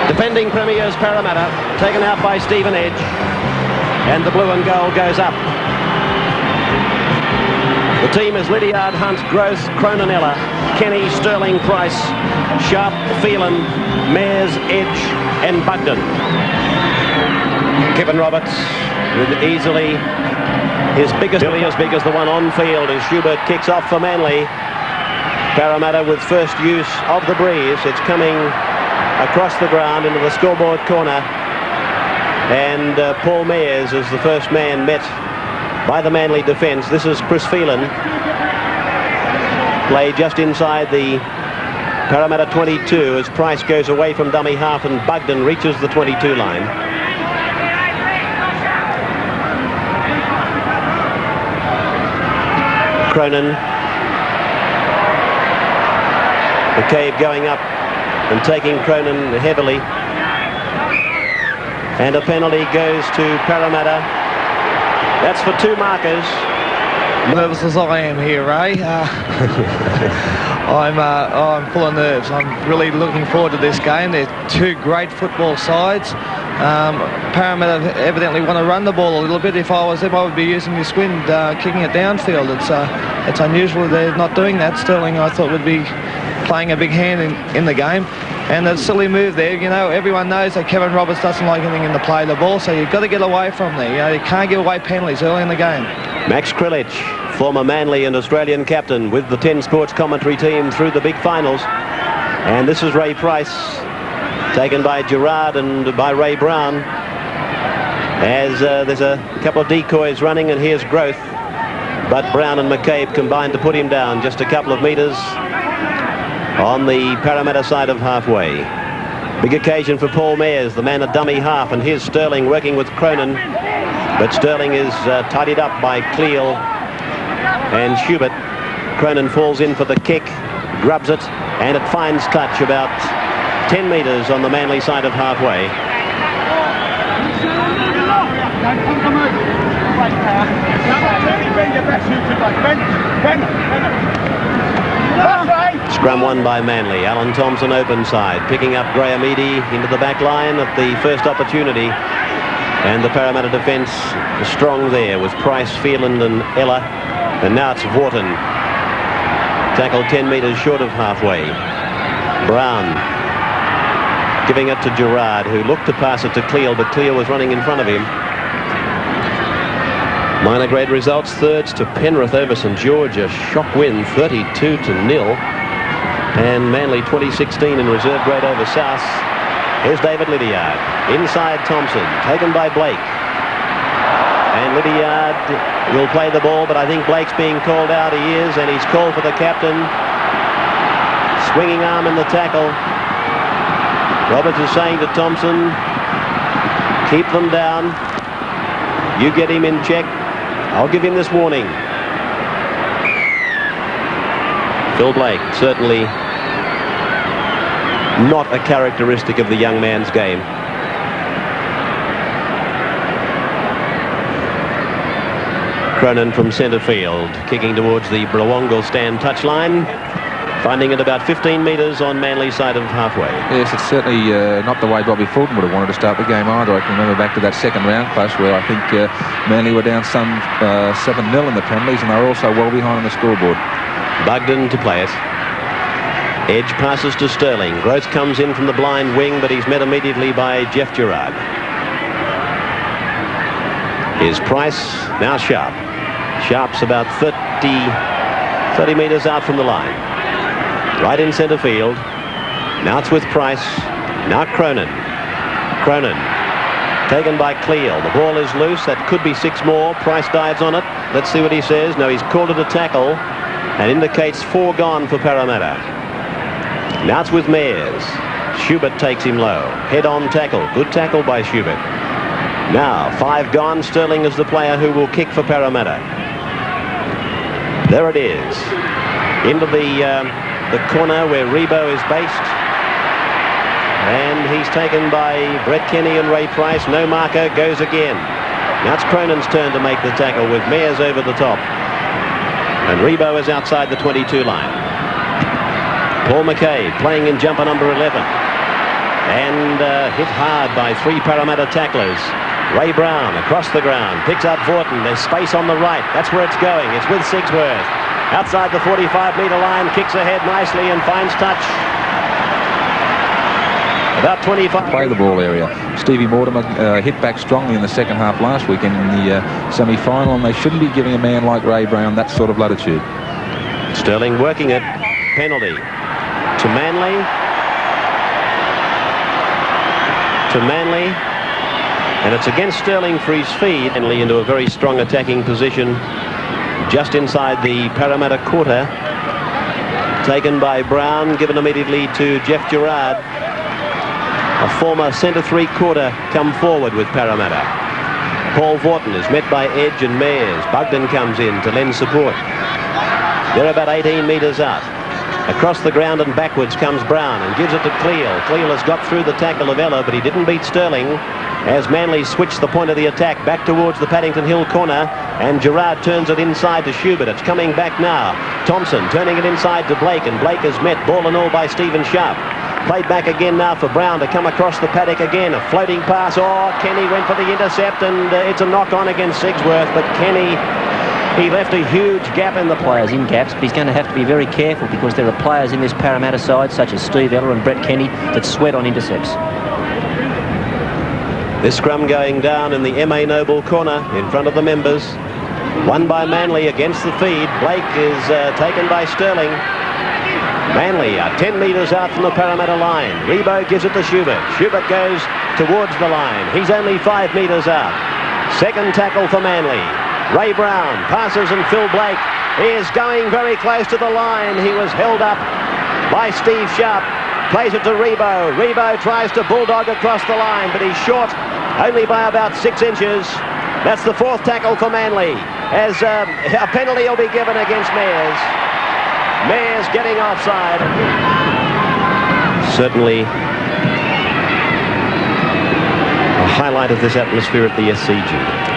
Defending premiers Parramatta, taken out by Stephen Edge, and the blue and gold goes up. The team is Lydiard, Hunt, Gross, Croninella, Kenny, Sterling, Price, Sharp, Phelan, Mayers, Edge and Bugden. Kevin Roberts with easily his biggest, really as big as the one on field as Schubert kicks off for Manly. Parramatta with first use of the breeze. It's coming across the ground into the scoreboard corner, and Paul Mayers is the first man met by the Manly defence. This is Chris Phelan, played just inside the Parramatta 22 as Price goes away from dummy half and Bugden reaches the 22 line. Cronin, McCabe going up and taking Cronin heavily, and a penalty goes to Parramatta. That's for two markers. Nervous as I am here, Ray. I'm full of nerves. I'm really looking forward to this game. They're two great football sides. Parramatta evidently want to run the ball a little bit. If I was them, I would be using this wind, kicking it downfield. It's unusual they're not doing that. Sterling, I thought, would be playing a big hand in the game. And a silly move there. You know, everyone knows that Kevin Roberts doesn't like anything in the play of the ball, so you've got to get away from there. You know, you can't give away penalties early in the game. Max Krilich, former Manly and Australian captain with the 10 Sports commentary team through the big finals. And this is Ray Price, taken by Gerard and by Ray Brown, as there's a couple of decoys running, and here's Growth. But Brown and McCabe combined to put him down just a couple of metres on the Parramatta side of halfway. Big occasion for Paul Mayers, the man at dummy half, and here's Sterling working with Cronin, but Sterling is tidied up by Cleal and Schubert. Cronin falls in for the kick, grubs it, and it finds touch about 10 metres on the Manly side of halfway. Scrum won by Manly. Alan Thompson open side, picking up Graham Eadie into the back line at the first opportunity. And the Parramatta defence strong there with Price, Phelan and Ella. And now it's Wharton. Tackled 10 metres short of halfway. Brown giving it to Gerard, who looked to pass it to Cleal, but Cleal was running in front of him. Minor grade results: thirds to Penrith over St George, a shock win 32-0. And Manly 2016 in reserve grade over South. Here's David Lydiard. Inside Thompson, taken by Blake. And Lydiard will play the ball, but I think Blake's being called out. He is, and he's called for the captain. Swinging arm in the tackle. Roberts is saying to Thompson, keep them down. You get him in check. I'll give him this warning. Phil Blake, certainly not a characteristic of the young man's game. Cronin from centre field, kicking towards the Blawongal stand touchline, finding it about 15 metres on Manly's side of halfway. Yes, it's certainly not the way Bobby Fulton would have wanted to start the game either. I can remember back to that second round clash where I think Manly were down some 7-0 in the penalties, and they were also well behind on the scoreboard. Bugden to play it. Edge passes to Sterling. Gross comes in from the blind wing, but he's met immediately by Jeff Gerard. Here's Price, now Sharp. Sharp's about 30 metres out from the line. Right in centre field. Now it's with Price. Now Cronin. Cronin taken by Cleal. The ball is loose. That could be 6 more. Price dives on it. Let's see what he says. No, he's called it a tackle and indicates 4 gone for Parramatta. Now it's with Mayers. Schubert takes him low. Head-on tackle. Good tackle by Schubert. Now 5 gone. Sterling is the player who will kick for Parramatta. There it is. Into the corner where Rebo is based. And he's taken by Brett Kenny and Ray Price. No marker, goes again. Now it's Cronin's turn to make the tackle with Mayers over the top. And Rebo is outside the 22 line. Paul McKay playing in jumper number 11. And hit hard by 3 Parramatta tacklers. Ray Brown across the ground, picks up Vorton. There's space on the right. That's where it's going. It's with Sigsworth. Outside the 45-metre line, kicks ahead nicely and finds touch. About 25. Play the ball area. Stevie Mortimer hit back strongly in the second half last weekend in the semi-final, and they shouldn't be giving a man like Ray Brown that sort of latitude. Sterling working it. Penalty to Manly. And it's against Sterling for his feed. Manly into a very strong attacking position just inside the Parramatta quarter. Taken by Brown, given immediately to Jeff Gerard. A former centre three-quarter come forward with Parramatta. Paul Vorton is met by Edge and Mayers. Bugden comes in to lend support. They're about 18 metres out. Across the ground and backwards comes Brown and gives it to Cleal. Cleal has got through the tackle of Ella, but he didn't beat Sterling as Manly switched the point of the attack back towards the Paddington Hill corner, and Gerard turns it inside to Schubert. It's coming back now. Thompson turning it inside to Blake, and Blake is met ball and all by Stephen Sharp. Played back again now for Brown to come across the paddock again. A floating pass. Oh, Kenny went for the intercept, and it's a knock on against Sigsworth, but Kenny, he left a huge gap in the players in gaps, but he's going to have to be very careful because there are players in this Parramatta side, such as Steve Ella and Brett Kenny, that sweat on intercepts. This scrum going down in the M.A. Noble corner in front of the members. Won by Manly against the feed. Blake is taken by Sterling. Manly are 10 metres out from the Parramatta line. Rebo gives it to Schubert. Schubert goes towards the line. He's only 5 metres out. Second tackle for Manly. Ray Brown passes, and Phil Blake is going very close to the line. He was held up by Steve Sharp. Plays it to Rebo. Rebo tries to bulldog across the line, but he's short only by about 6 inches. That's the 4th tackle for Manly, as a penalty will be given against Mayers. Mayers getting offside. Certainly a highlight of this atmosphere at the SCG.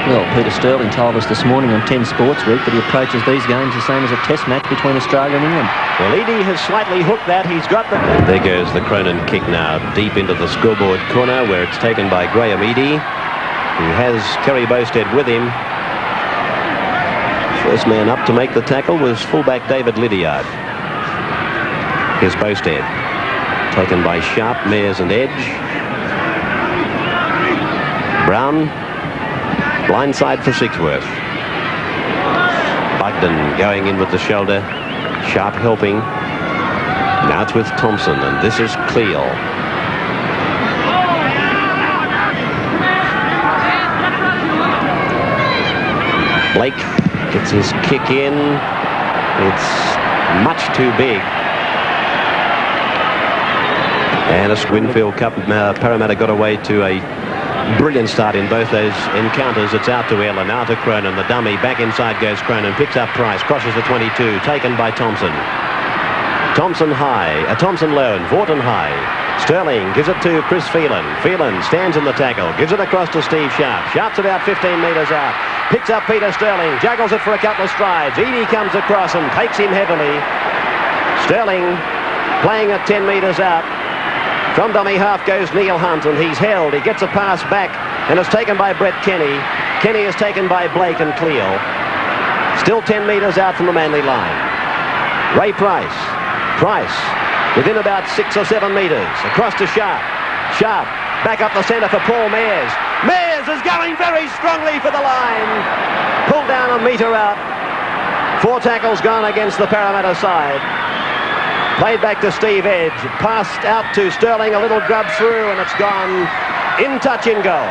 Well, Peter Sterling told us this morning on 10 Sports Week that he approaches these games the same as a test match between Australia and England. Well, Eadie has slightly hooked that. He's got the... And there goes the Cronin kick now, deep into the scoreboard corner, where it's taken by Graham Eadie, who has Kerry Bowstead with him. First man up to make the tackle was fullback David Lydiard. Here's Bowstead, taken by Sharp, Mayers and Edge. Brown, blindside for Sigsworth. Bugden going in with the shoulder. Sharp helping. Now it's with Thompson, and this is Cleal. Blake gets his kick in. It's much too big. And a Winfield Cup, Parramatta got away to a brilliant start in both those encounters. It's out to Ella, now to Cronin. The dummy, back inside goes Cronin, picks up Price, crosses the 22, taken by Thompson. Thompson high, Thompson low, and Vorton high. Sterling gives it to Chris Phelan. Phelan stands in the tackle, gives it across to Steve Sharp. Sharp's about 15 metres out. Picks up Peter Sterling, juggles it for a couple of strides. Eadie comes across and takes him heavily. Sterling playing at 10 metres out. From dummy half goes Neil Hunt, and he's held. He gets a pass back, and it's taken by Brett Kenny. Kenny is taken by Blake and Cleal. Still 10 metres out from the Manly line. Ray Price. Price within about 6 or 7 metres. Across to Sharp. Sharp back up the centre for Paul Mayers. Mayers is going very strongly for the line. Pulled down a metre out. 4 tackles gone against the Parramatta side. Played back to Steve Edge. Passed out to Sterling, a little grub through, and it's gone in touch in goal.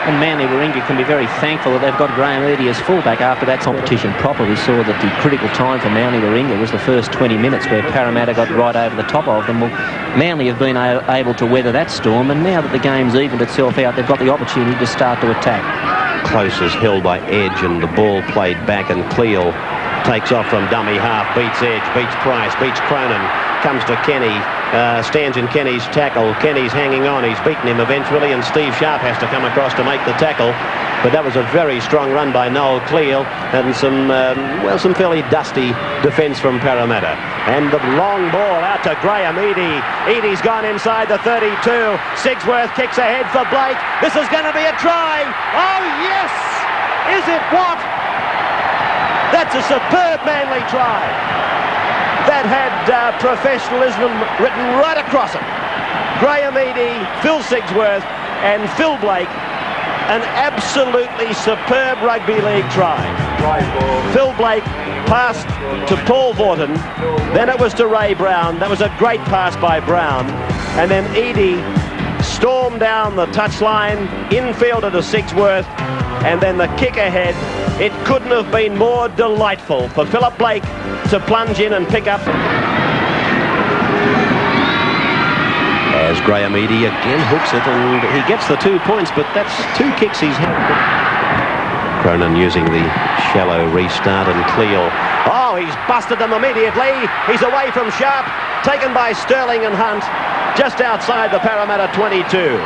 And Manly Warringah can be very thankful that they've got Graham Eadie as fullback after that competition proper. We saw that the critical time for Manly Warringah was the first 20 minutes where Parramatta got right over the top of them. Well, Manly have been able to weather that storm, and now that the game's evened itself out, they've got the opportunity to start to attack. Close is held by Edge, and the ball played back, and Cleal takes off from dummy half, beats Edge, beats Price, beats Cronin, comes to Kenny. stands in Kenny's tackle. Kenny's hanging on. He's beaten him eventually, and Steve Sharp has to come across to make the tackle. But that was a very strong run by Noel Cleal, and some fairly dusty defence from Parramatta. And the long ball out to Graham Eadie. Eadie's gone inside the 32. Sigsworth kicks ahead for Blake. This is going to be a try. Oh, yes! Is it what? That's a superb Manly try. That had professionalism written right across it. Graham Eadie, Phil Sigsworth, and Phil Blake. An absolutely superb rugby league try. Phil Blake passed to Paul Vaughton, then it was to Ray Brown. That was a great pass by Brown. And then Eadie stormed down the touchline, infielder to Sigsworth, and then the kick ahead. It couldn't have been more delightful for Philip Blake to plunge in and pick up. As Graham Eadie again hooks it, and he gets the 2 points, but that's 2 kicks he's had. Cronin using the shallow restart, and Cleal. Oh, he's busted them immediately. He's away from Sharp, taken by Sterling and Hunt, just outside the Parramatta 22.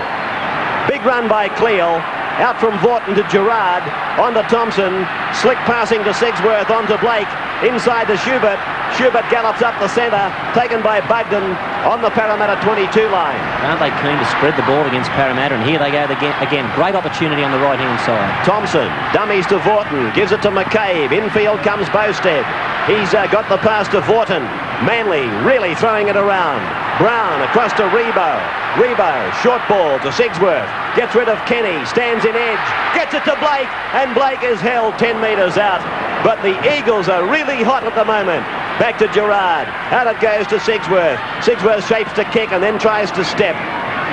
Big run by Cleal. Out from Vaughton to Gerard, on to Thompson, slick passing to Sigsworth, on to Blake, inside to Schubert. Schubert gallops up the centre, taken by Bugden on the Parramatta 22 line. Aren't they keen to spread the ball against Parramatta? And here they go again. Great opportunity on the right-hand side. Thompson dummies to Vaughton, gives it to McCabe. Infield comes Bowstead. He's got the pass to Vaughton. Manly really throwing it around. Brown across to Rebo. Rebo, short ball to Sigsworth. Gets rid of Kenny, stands in edge, gets it to Blake, and Blake is held 10 metres out. But the Eagles are really hot at the moment. Back to Gerard. Out it goes to Sigsworth. Sigsworth shapes to kick and then tries to step.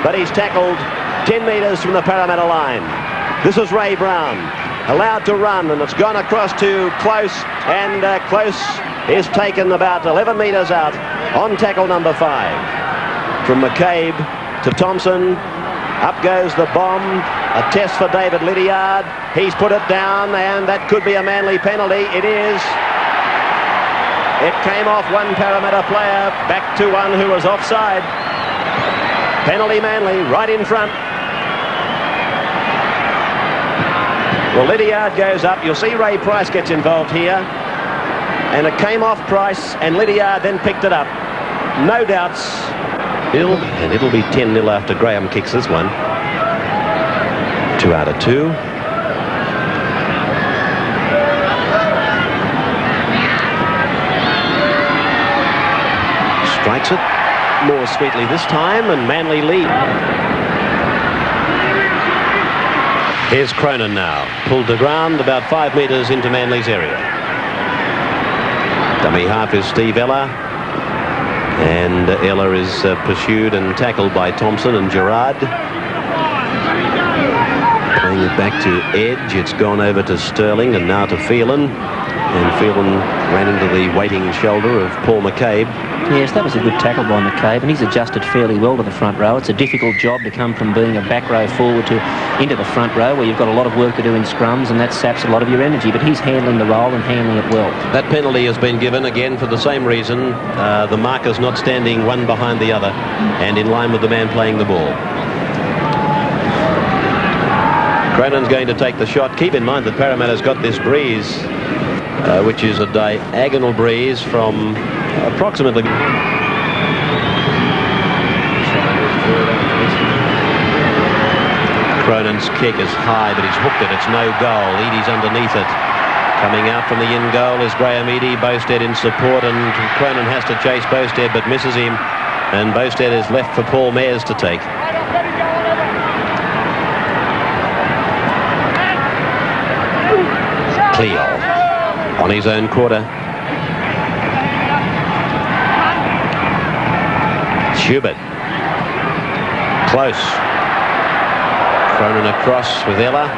But he's tackled 10 metres from the Parramatta line. This is Ray Brown. Allowed to run, and it's gone across to Close, and Close is taken about 11 metres out on tackle number 5. From McCabe to Thompson. Up goes the bomb. A test for David Lydiard. He's put it down, and that could be a Manly penalty. It is. It came off one Parramatta player, back to one who was offside. Penalty Manly, right in front. Well, Lydiard goes up. You'll see Ray Price gets involved here. And it came off Price, and Lydiard then picked it up. No doubts. And it'll be 10-0 after Graham kicks this one. 2 out of 2. Strikes it more sweetly this time, and Manly lead. Here's Cronin now. Pulled to ground about 5 metres into Manly's area. Dummy half is Steve Ella. And Ella is pursued and tackled by Thompson and Gerard. Playing it back to Edge. It's gone over to Sterling and now to Phelan. And Phelan ran into the waiting shoulder of Paul McCabe. Yes, that was a good tackle by McCabe, and he's adjusted fairly well to the front row. It's a difficult job to come from being a back row forward into the front row, where you've got a lot of work to do in scrums, and that saps a lot of your energy. But he's handling the role and handling it well. That penalty has been given again for the same reason. The markers not standing one behind the other and in line with the man playing the ball. Cronin's going to take the shot. Keep in mind that Parramatta's got this breeze, which is a diagonal breeze from approximately. Cronin's kick is high, but he's hooked it. It's no goal. Eadie's underneath it. Coming out from the in goal is Graham Eadie. Bowstead in support, and Cronin has to chase Bowstead, but misses him. And Bowstead is left for Paul Mayers to take. Cleo on his own quarter. Schubert. Close. Cronin across with Ella.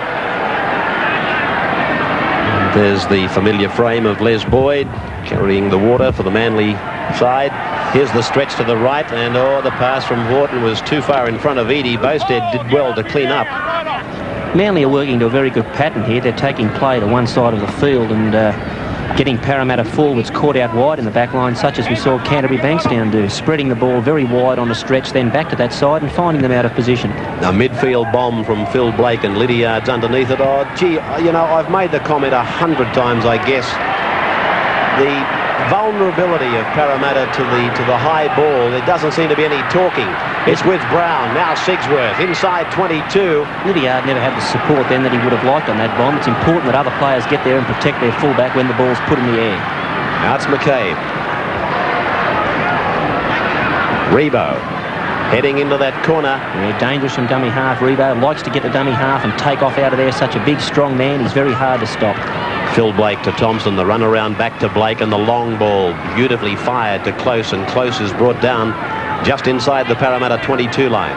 There's the familiar frame of Les Boyd carrying the water for the Manly side. Here's the stretch to the right, and the pass from Vaughton was too far in front of Eadie. Bowstead did well to clean up. Manly are working to a very good pattern here. They're taking play to one side of the field, and getting Parramatta forwards caught out wide in the back line, such as we saw Canterbury Bankstown do, spreading the ball very wide on a stretch, then back to that side and finding them out of position. A midfield bomb from Phil Blake and Lydiard's underneath it. Oh, gee, you know, I've made the comment 100 times, I guess. The vulnerability of Parramatta to the high ball, there doesn't seem to be any talking. It's with Brown, now Sigsworth, inside 22. Lydiard never had the support then that he would have liked on that bomb. It's important that other players get there and protect their fullback when the ball's put in the air. Now it's McCabe. Rebo heading into that corner. Yeah, dangerous from dummy half. Rebo likes to get the dummy half and take off out of there. Such a big, strong man. He's very hard to stop. Phil Blake to Thompson, the run around back to Blake, and the long ball beautifully fired to Close, and Close is brought down just inside the Parramatta 22 line.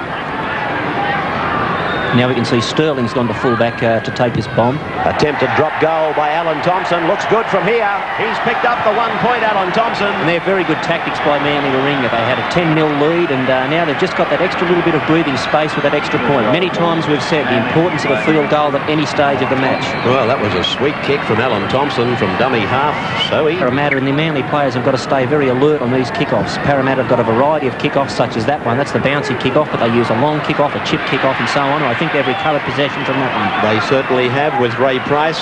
Now we can see Sterling's gone to fullback to take this bomb. Attempted drop goal by Alan Thompson. Looks good from here. He's picked up the 1 point, Alan Thompson. And they're very good tactics by Manly Warringah. They had a 10-0 lead, and now they've just got that extra little bit of breathing space with that extra point. Many times we've said the importance of a field goal at any stage of the match. Well, that was a sweet kick from Alan Thompson from dummy half. So Parramatta and the Manly players have got to stay very alert on these kickoffs. Parramatta have got a variety of kickoffs, such as that one. That's the bouncy kickoff, but they use a long kickoff, a chip kickoff, and so on. I think they've recovered possession from that one. They certainly have, with Ray Price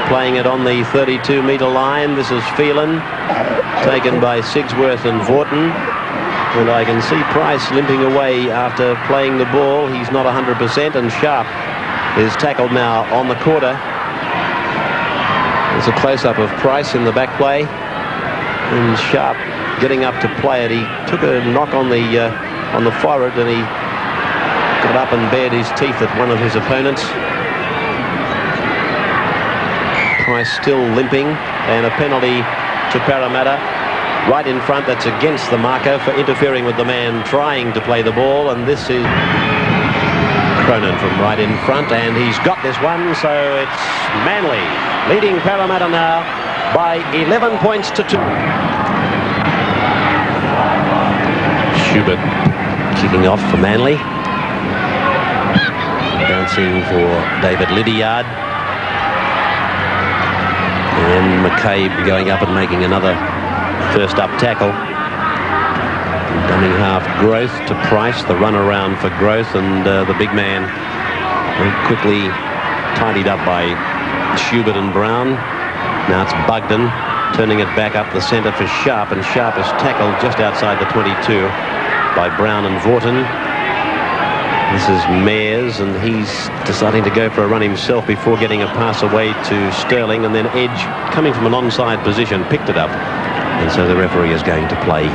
playing it on the 32-metre line. This is Phelan, taken by Sigsworth and Vaughton. And I can see Price limping away after playing the ball. He's not 100%, and Sharp is tackled now on the quarter. There's a close-up of Price in the back play. And Sharp getting up to play it. He took a knock on the forehead, and he got up and bared his teeth at one of his opponents. Price still limping, and a penalty to Parramatta right in front. That's against the marker for interfering with the man trying to play the ball, and this is Cronin from right in front, and he's got this one. So it's Manly leading Parramatta now by 11 points to 2. Schubert kicking off for Manly. Bouncing for David Lydiard. And McCabe going up and making another first up tackle. Dummy half Growth to Price, the run around for Growth, and the big man very quickly tidied up by Schubert and Brown. Now it's Bugden turning it back up the centre for Sharp, and Sharp is tackled just outside the 22 by Brown and Vaughton. This is Mayers, and he's deciding to go for a run himself before getting a pass away to Sterling, and then Edge, coming from an onside position, picked it up, and so the referee is going to play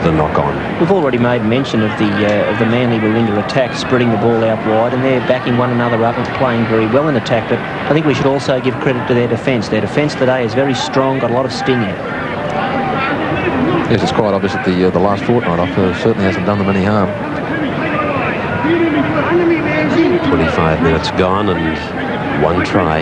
the knock-on. We've already made mention of the Manly Warringah attack, spreading the ball out wide, and they're backing one another up and playing very well in attack, but I think we should also give credit to their defence. Their defence today is very strong, got a lot of sting in it. Yes, it's quite obvious that the last fortnight off certainly hasn't done them any harm. 25 minutes gone and one try,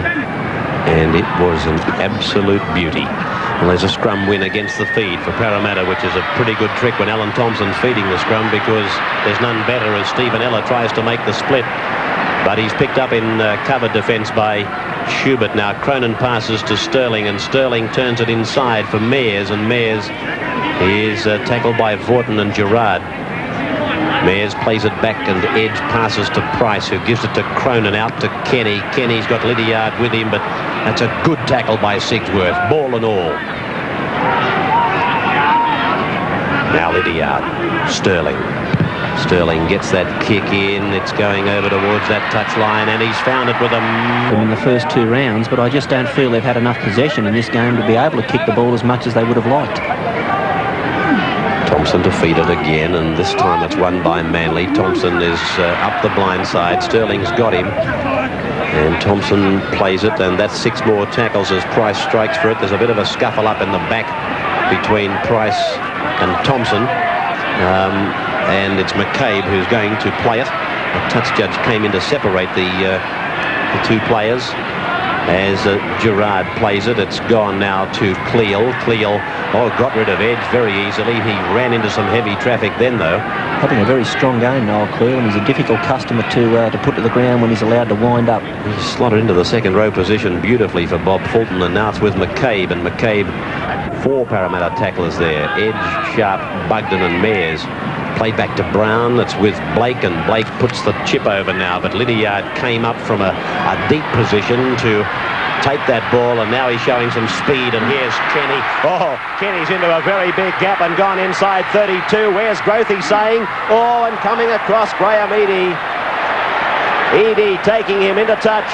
and it was an absolute beauty. Well, there's a scrum win against the feed for Parramatta, which is a pretty good trick when Alan Thompson's feeding the scrum, because there's none better as Stephen Ella tries to make the split. But he's picked up in covered defence by Schubert. Now Cronin passes to Sterling, and Sterling turns it inside for Mayers, and Mayers is tackled by Vaughton and Gerard. Mayers plays it back, and Edge passes to Price, who gives it to Cronin out to Kenny. Kenny's got Lydiard with him, but that's a good tackle by Sigsworth, ball and all. Now Lydiard, Sterling. Sterling gets that kick in. It's going over towards that touchline, and he's found it with in the first 2 rounds, but I just don't feel they've had enough possession in this game to be able to kick the ball as much as they would have liked. Thompson to feed it again, and this time it's won by Manly. Thompson is up the blind side. Sterling's got him, and Thompson plays it, and that's 6 more tackles as Price strikes for it. There's a bit of a scuffle up in the back between Price and Thompson, and it's McCabe who's going to play it. The touch judge came in to separate the 2 players. as Gerard plays it. It's gone now to Cleal. Cleal, got rid of Edge very easily. He ran into some heavy traffic then, though. Having a very strong game, Noel Cleal, and he's a difficult customer to put to the ground when he's allowed to wind up. He slotted into the second row position beautifully for Bob Fulton, and now it's with McCabe, and McCabe, 4 Parramatta tacklers there. Edge, Sharp, Bugden and Mayers. Played back to Brown. It's with Blake, and Blake puts the chip over now, but Lydiard came up from a deep position to take that ball, and now he's showing some speed, and here's Kenny. Kenny's into a very big gap and gone inside 32. Where's Growth, he's saying? And coming across Graham Eadie. Eadie taking him into touch.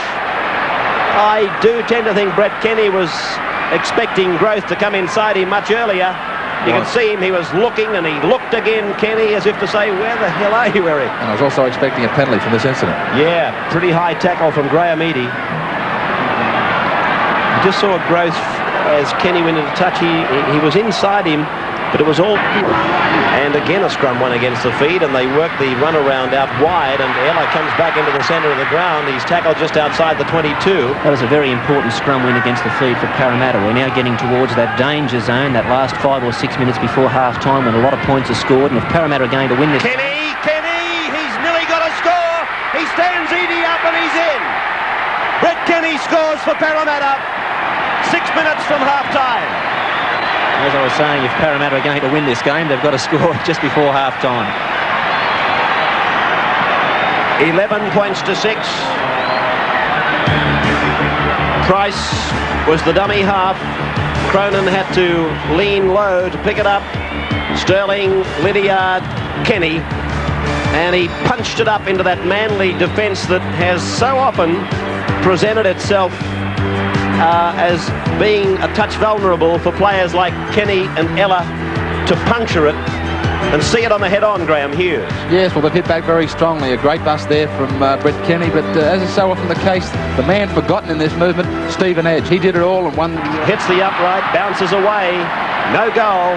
I do tend to think Brett Kenny was expecting Growth to come inside him much earlier. You can see him, he was looking, and he looked again, Kenny, as if to say, where the hell are you, Eric? And I was also expecting a penalty from this incident. Yeah, pretty high tackle from Graham Eadie. I just saw Growth as Kenny went into touch. He was inside him, but it was all... And again a scrum one against the feed, and they work the run around out wide, and Ella comes back into the centre of the ground. He's tackled just outside the 22. That was a very important scrum win against the feed for Parramatta. We're now getting towards that danger zone, that last 5 or 6 minutes before half-time when a lot of points are scored, and if Parramatta are going to win this... Kenny! He's nearly got a score! He stands Eadie up and he's in! Brett Kenny scores for Parramatta 6 minutes from half-time. As I was saying, if Parramatta are going to win this game, they've got to score just before half-time. 11 points to 6. Price was the dummy half. Cronin had to lean low to pick it up. Sterling, Lydiard, Kenny. And he punched it up into that Manly defence that has so often presented itself as being a touch vulnerable for players like Kenny and Ella to puncture it and see it on the head-on, Graham Hughes. Yes, well, they've hit back very strongly. A great bust there from Brett Kenny, but as is so often the case, the man forgotten in this movement, Stephen Edge. He did it all and won. Hits the upright, bounces away, no goal,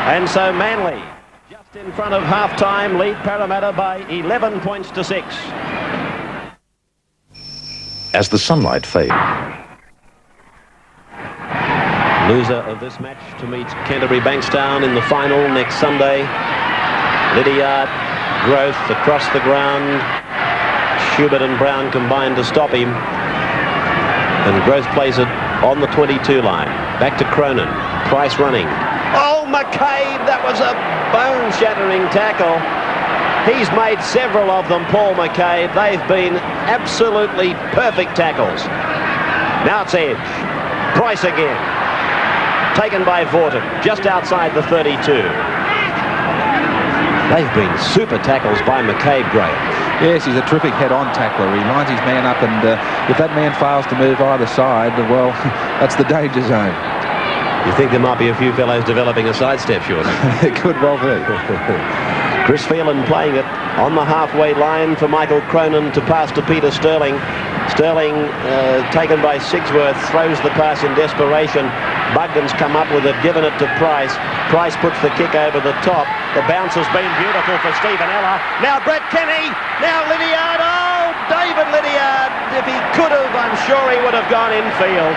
and so Manly, just in front of half-time, lead Parramatta by 11 points to 6. As the sunlight fades. Loser of this match to meet Canterbury Bankstown in the final next Sunday. Lydiard, Growth across the ground. Schubert and Brown combined to stop him. And Growth plays it on the 22 line. Back to Cronin. Price running. McCabe, that was a bone-shattering tackle. He's made several of them, Paul McCabe. They've been absolutely perfect tackles. Now it's Edge. Price again. Taken by Vorton, just outside the 32. They've been super tackles by McCabe, Graham. Yes, he's a terrific head-on tackler. He lines his man up, and if that man fails to move either side, well, that's the danger zone. You think there might be a few fellows developing a sidestep, surely? It could well be. Chris Phelan playing it on the halfway line for Michael Cronin to pass to Peter Sterling. Sterling, taken by Sigsworth, throws the pass in desperation. Bugden's come up with it, given it to Price. Price puts the kick over the top. The bounce has been beautiful for Stephen Ella. Now Brett Kenny. Now Lydiard. David Lydiard. If he could have, I'm sure he would have gone infield.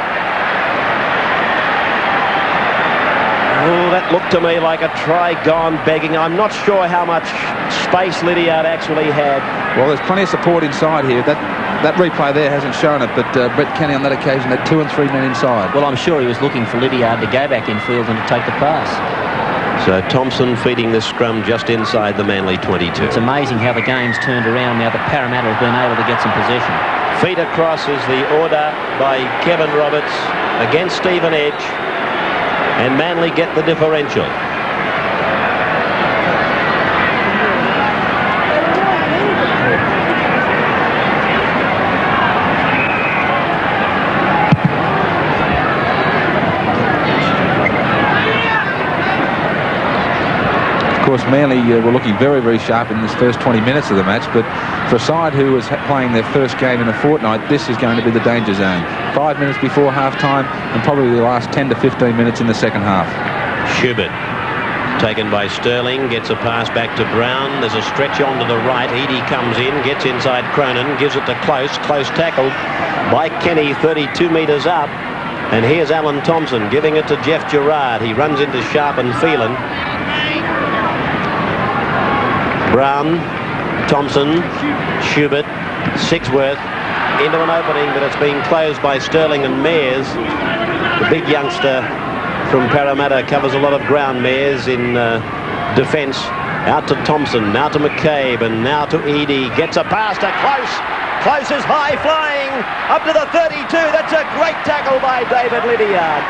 That looked to me like a try gone begging. I'm not sure how much space Lydiard actually had. Well, there's plenty of support inside here. That replay there hasn't shown it, but Brett Kenny on that occasion had 2 and 3 men inside. Well, I'm sure he was looking for Lydiard to go back infield and to take the pass. So Thompson feeding this scrum just inside the Manly 22. It's amazing how the game's turned around now that Parramatta have been able to get some possession. Feet across is the order by Kevin Roberts against Stephen Edge. And Manly get the differential. Of course, Manly were looking very, very sharp in this first 20 minutes of the match, but for a side who was playing their first game in a fortnight, this is going to be the danger zone. 5 minutes before half-time and probably the last 10 to 15 minutes in the second half. Schubert Taken by Sterling, gets a pass back to Brown. There's a stretch onto the right. Eadie comes in, gets inside Cronin, gives it to Close. Close tackled by Kenny, 32 metres up. And here's Alan Thompson giving it to Jeff Gerard. He runs into Sharp and Phelan. Brown, Thompson, Schubert, Sigsworth into an opening, but it's been closed by Sterling and Mears. The big youngster from Parramatta covers a lot of ground. Mears in defence. Out to Thompson, now to McCabe, and now to Eadie. Gets a pass to Close. Close is high flying up to the 32. That's a great tackle by David Lydiard.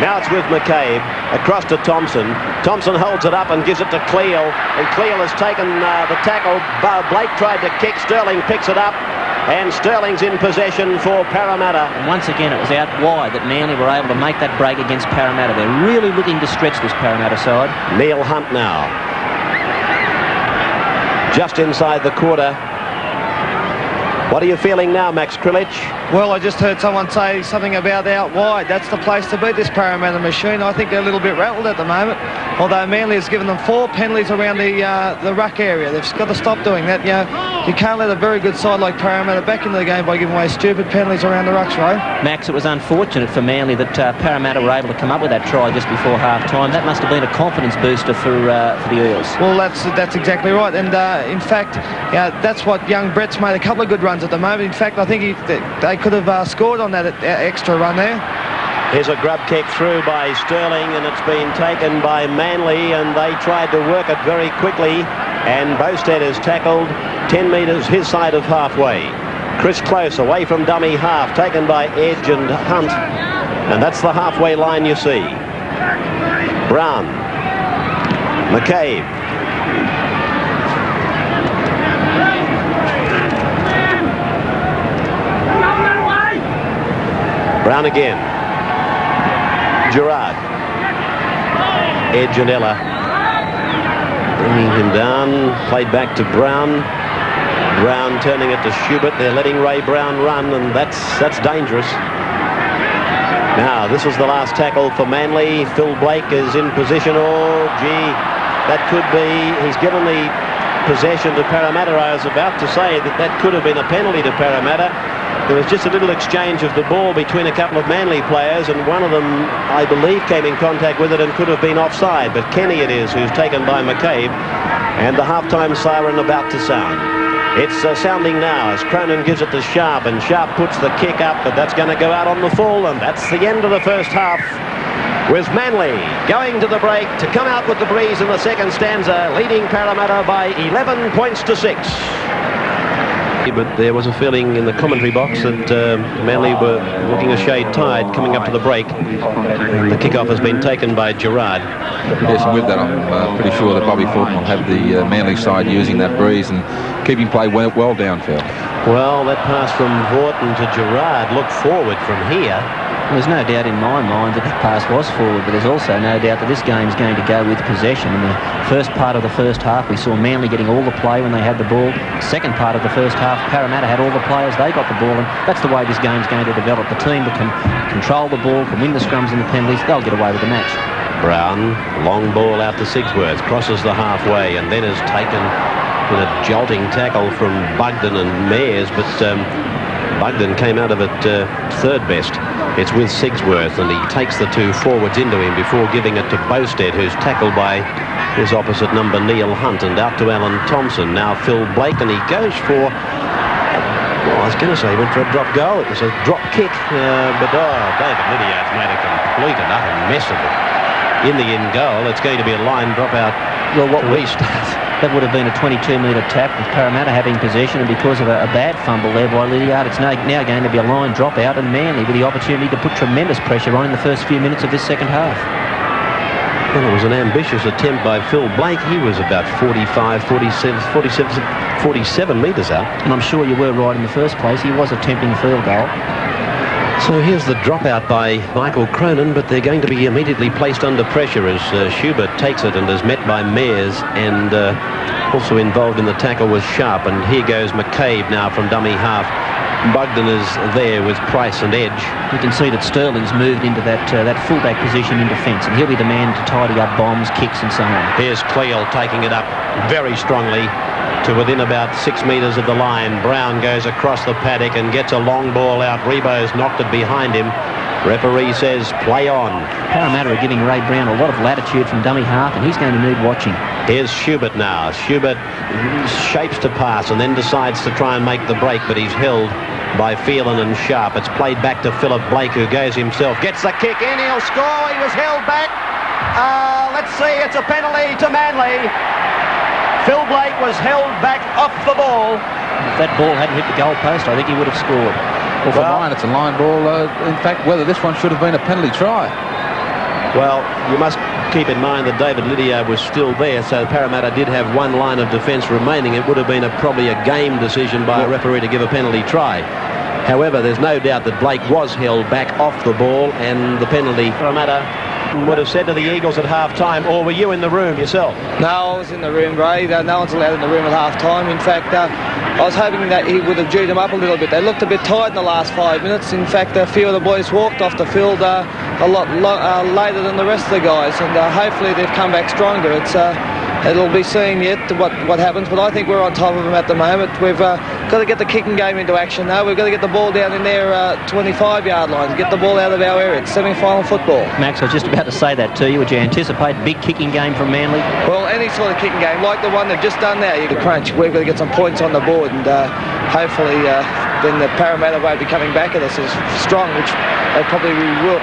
Now it's with McCabe across to Thompson. Thompson holds it up and gives it to Cleal, and Cleal has taken the tackle. Blake tried to kick. Sterling picks it up, and Sterling's in possession for Parramatta. And once again, it was out wide that Manly were able to make that break against Parramatta. They're really looking to stretch this Parramatta side. Neil Hunt now, just inside the quarter. What are you feeling now, Max Krilich? Well, I just heard someone say something about out wide. That's the place to beat this Parramatta machine. I think they're a little bit rattled at the moment, although Manly has given them 4 penalties around the ruck area. They've got to stop doing that. You know, you can't let a very good side like Parramatta back into the game by giving away stupid penalties around the rucks, Ray. Max, it was unfortunate for Manly that Parramatta were able to come up with that try just before half-time. That must have been a confidence booster for the Eels. Well, that's exactly right. And in fact, that's what young Brett's made a couple of good runs at the moment. In fact, I think they could have scored on that extra run there. Here's a grub kick through by Sterling, and it's been taken by Manly, and they tried to work it very quickly, and Bowstead is tackled 10 metres his side of halfway. Chris Close away from dummy half, taken by Edge and Hunt, and that's the halfway line you see. Brown, McCabe, Brown again. Gerard. Edge and Ella. Bringing him down. Played back to Brown. Brown turning it to Schubert. They're letting Ray Brown run, and that's dangerous. Now, this is the last tackle for Manly. Phil Blake is in position. Oh, gee, that could be... He's given the possession to Parramatta. I was about to say that could have been a penalty to Parramatta. There was just a little exchange of the ball between a couple of Manly players, and one of them, I believe, came in contact with it and could have been offside. But Kenny it is who's taken by McCabe, and the halftime siren about to sound. It's sounding now as Cronin gives it to Sharp, and Sharp puts the kick up, but that's going to go out on the full, and that's the end of the first half, with Manly going to the break to come out with the breeze in the second stanza, leading Parramatta by 11 points to 6. But there was a feeling in the commentary box that Manly were looking a shade tired coming up to the break. And the kickoff has been taken by Gerard. Yes, and with that, I'm pretty sure that Bobby Fulton will have the Manly side using that breeze and keeping play well downfield. Well, that pass from Vaughton to Gerard looked forward from here. There's no doubt in my mind that the pass was forward, but there's also no doubt that this game's going to go with possession. In the first part of the first half, we saw Manly getting all the play when they had the ball. Second part of the first half, Parramatta had all the players, they got the ball, and that's the way this game's going to develop. The team that can control the ball, can win the scrums and the penalties, they'll get away with the match. Brown, Long ball out to Sigsworth, crosses the halfway, and then is taken with a jolting tackle from Bugden and Mears, but Bugden came out of it third best. It's with Sigsworth, and he takes the 2 forwards into him before giving it to Bowstead, who's tackled by his opposite number, Neil Hunt, and out to Alan Thompson. Now Phil Blake, and he goes for... Well, I was going to say he went for a drop goal. It was a drop kick, but David Lydiard's made a complete and utter mess of it. In the in goal, it's going to be a line drop out. Well, what restart? That would have been a 22-metre tap with Parramatta having possession, and because of a bad fumble there by Lydiard, it's now going to be a line drop out, and Manly with the opportunity to put tremendous pressure on in the first few minutes of this second half. Well, it was an ambitious attempt by Phil Blake. He was about 47 metres out. And I'm sure you were right in the first place. He was attempting a field goal. So here's the dropout by Michael Cronin, but they're going to be immediately placed under pressure as Schubert takes it and is met by Mears, and also involved in the tackle was Sharp. And here goes McCabe now from dummy half. Bugden is there with Price and Edge. You can see that Sterling's moved into that fullback position in defence, and he'll be the man to tidy up bombs, kicks and so on. Here's Cleal taking it up very strongly to within about 6 metres of the line. Brown goes across the paddock and gets a long ball out. Rebo's knocked it behind him. Referee says play on. Parramatta are giving Ray Brown a lot of latitude from dummy half, and he's going to need watching. Here's Schubert now. Schubert shapes to pass and then decides to try and make the break, but he's held by Phelan and Sharp. It's played back to Philip Blake, who goes himself. Gets the kick in, he'll score. He was held back. Let's see, it's a penalty to Manly. Phil Blake was held back off the ball. If that ball hadn't hit the goal post, I think he would have scored. Well, for mine, it's a line ball. In fact, whether this one should have been a penalty try. Well, you must keep in mind that David Lydiard was still there, so Parramatta did have one line of defence remaining. It would have been probably a game decision by a referee to give a penalty try. However, there's no doubt that Blake was held back off the ball, and the penalty Parramatta would have said to the Eagles at half-time, or were you in the room yourself? No, I was in the room, Ray. No one's allowed in the room at half-time. In fact, I was hoping that he would have G'd them up a little bit. They looked a bit tired in the last 5 minutes. In fact, a few of the boys walked off the field a lot later than the rest of the guys, and hopefully they've come back stronger. It'll be seen yet what happens, but I think we're on top of them at the moment. We've got to get the kicking game into action now. We've got to get the ball down in their 25-yard line, get the ball out of our area. It's semi-final football. Max, I was just about to say that to you. Would you anticipate big kicking game from Manly? Well, any sort of kicking game, like the one they've just done now, you can crunch. We've got to get some points on the board, and hopefully then the Parramatta won't be coming back at us as strong, which they probably will.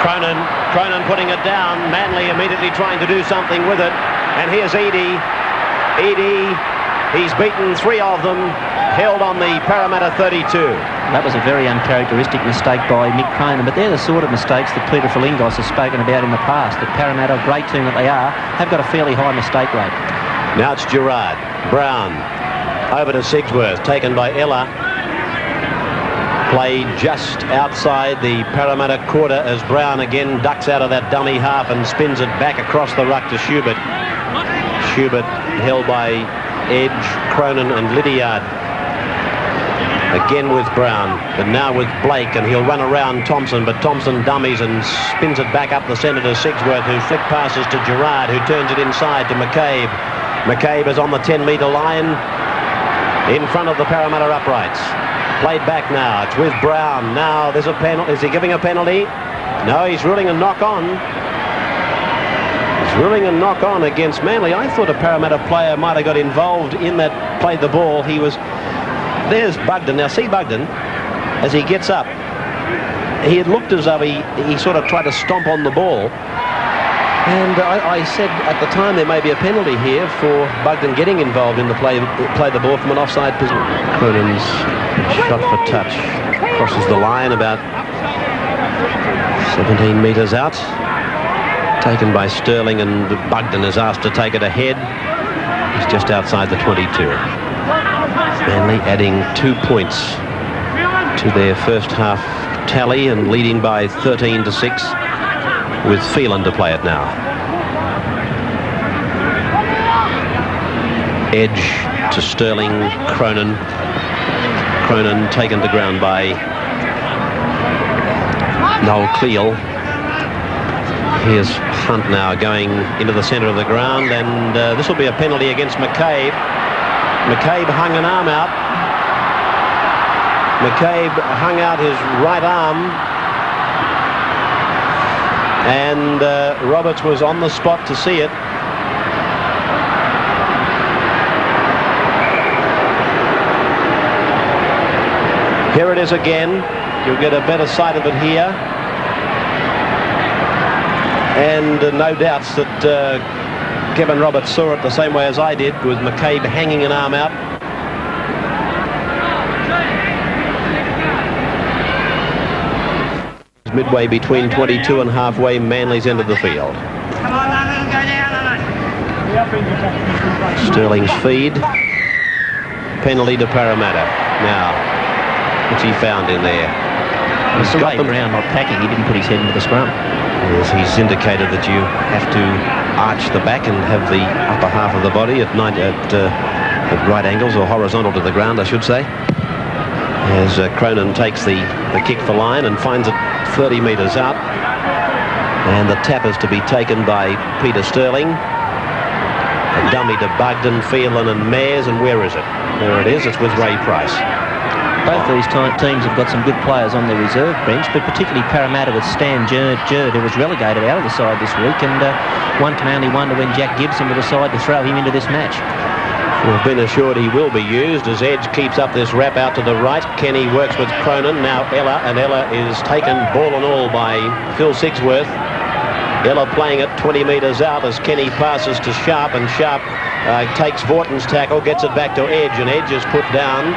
Cronin putting it down. Manly immediately trying to do something with it. And here's Eadie. He's beaten 3 of them. Held on the Parramatta 32. That was a very uncharacteristic mistake by Mick Cronin, but they're the sort of mistakes that Peter Falingos has spoken about in the past, that Parramatta, a great team that they are, have got a fairly high mistake rate. Now it's Gerard. Brown over to Sigsworth, taken by Ella. Played just outside the Parramatta quarter as Brown again ducks out of that dummy half and spins it back across the ruck to Schubert. Schubert held by Edge, Cronin and Lydiard. Again with Brown, but now with Blake, and he'll run around Thompson, but Thompson dummies and spins it back up the centre to Sigsworth, who flick passes to Gerard, who turns it inside to McCabe. McCabe is on the 10-metre line in front of the Parramatta uprights. Played back now. It's with Brown. Now there's a penalty. Is he giving a penalty? No, he's ruling a knock-on. He's ruling a knock-on against Manly. I thought a Parramatta player might have got involved in that, played the ball. He was... There's Bugden. Now see Bugden, as he gets up, he had looked as though he sort of tried to stomp on the ball. And I said at the time there may be a penalty here for Bugden getting involved in the play the ball from an offside position. Cronin's shot for touch crosses the line about 17 metres out. Taken by Sterling, and Bugden is asked to take it ahead. He's just outside the 22. Manly adding 2 points to their first half tally and leading by 13-6. With Phelan to play it now. Edge to Sterling, Cronin. Cronin taken to ground by Noel Cleal. Here's Hunt now going into the centre of the ground, and this will be a penalty against McCabe. McCabe hung an arm out. McCabe hung out his right arm, and Roberts was on the spot to see it. Here it is again. You'll get a better sight of it here. And no doubts that Kevin Roberts saw it the same way as I did, with McCabe hanging an arm out. Midway between 22 and halfway Manly's end of the field. Sterling's feed. Penalty to Parramatta. Now, what's he found in there? He's got them Brown not packing. He didn't put his head into the scrum. Yes, he's indicated that you have to arch the back and have the upper half of the body at right angles, or horizontal to the ground, I should say. As Cronin takes the kick for line and finds it 30 metres out. And the tap is to be taken by Peter Sterling. A dummy to Bugden, Phelan and Mayers, and where is it? There it is, it's with Ray Price. Both these teams have got some good players on their reserve bench, but particularly Parramatta with Stan Jerd, who was relegated out of the side this week, and one can only wonder when Jack Gibson will decide to throw him into this match. We've been assured he will be used as Edge keeps up this wrap out to the right. Kenny works with Cronin, now Ella, and Ella is taken ball and all by Phil Sigsworth. Ella playing it 20 metres out as Kenny passes to Sharp, and Sharp takes Vorton's tackle, gets it back to Edge, and Edge is put down.